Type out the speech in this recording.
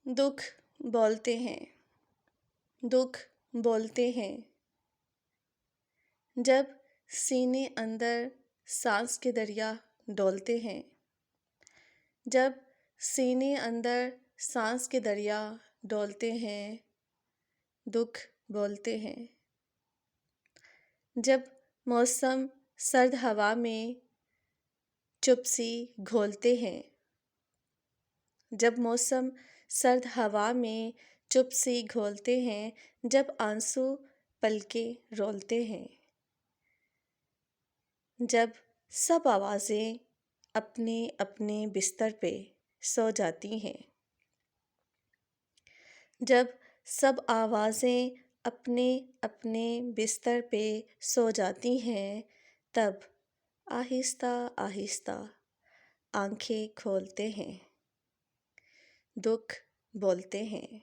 دکھ بولتے ہیں، دکھ بولتے ہیں، جب سینے اندر سانس کے دریا ڈولتے ہیں، جب سینے اندر سانس کے دریا ڈولتے ہیں، دکھ بولتے ہیں، جب موسم سرد ہوا میں چپ سی گھولتے ہیں، جب موسم سرد ہوا میں چپ سی گھولتے ہیں، جب آنسو پلکیں رولتے ہیں، جب سب آوازیں اپنے اپنے بستر پہ سو جاتی ہیں، جب سب آوازیں اپنے اپنے بستر پہ سو جاتی ہیں، تب آہستہ آہستہ آنکھیں کھولتے ہیں، دکھ بولتے ہیں۔